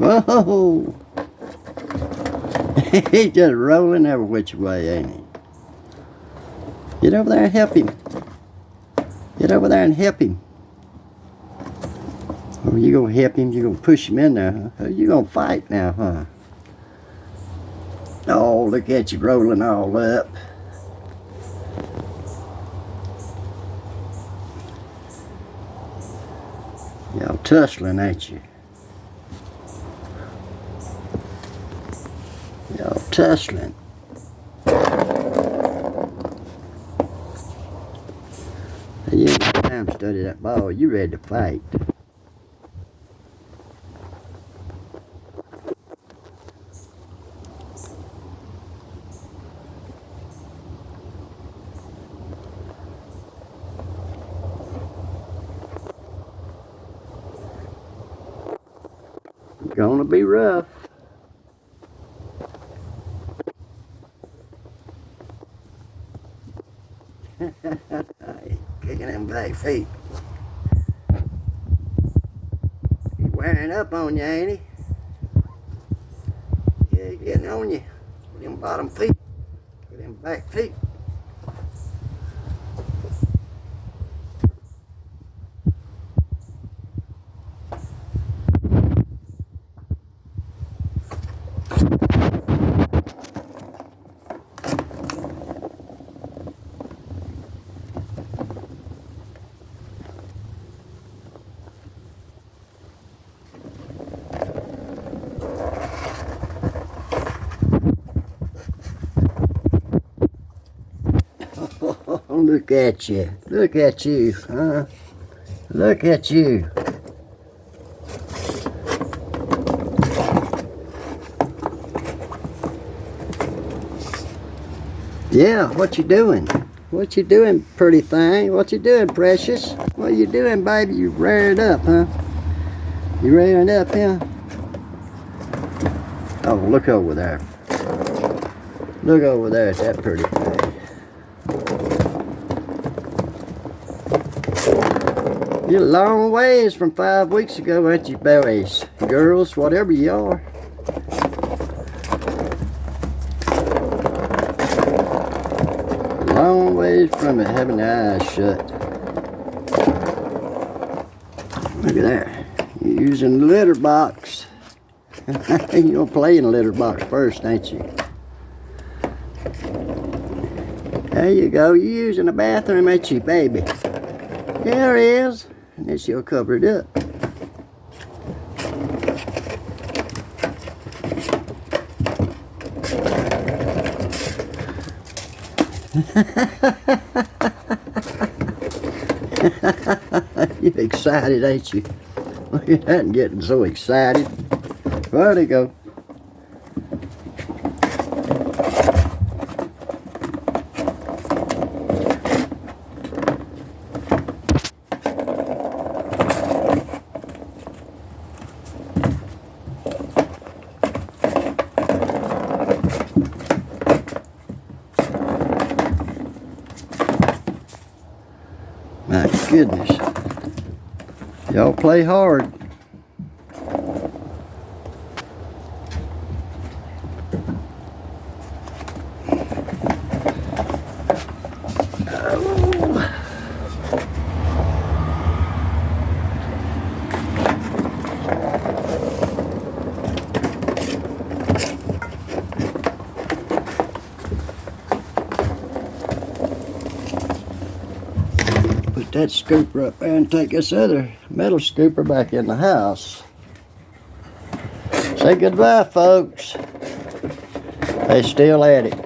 Whoa! He's just rolling every which way, ain't he? Get over there and help him. Get over there and help him. Oh, you gonna help him? You gonna push him in there, huh? You gonna fight now, huh? Oh, look at you rolling all up. Y'all tussling, ain't you? Y'all tussling. You ain't got time to study that ball. You ready to fight. Gonna be rough. Kicking them back feet. He's wearing up on you, ain't he? Yeah, he's getting on you. With them bottom feet. With them back feet. Oh, look at you. Look at you, huh? Look at you. Yeah, what you doing? What you doing, pretty thing? What you doing, precious? What you doing, baby? You rearing up, huh? You rearing up, yeah? Oh, look over there. Look over there at that pretty thing. You're a long ways from 5 weeks ago, aren't you, boys, girls, whatever you are. Long ways from it, having the eyes shut. Look at that. You're using the litter box. You're gonna play in the litter box first, ain't you? There you go. You're using the bathroom, ain't you, baby? There it is. And then she'll cover it up. You're excited, ain't you? Look at that, getting so excited. Where'd he go? My goodness. Y'all play hard. Put that scooper up there and take this other metal scooper back in the house. Say goodbye, folks. They still at it.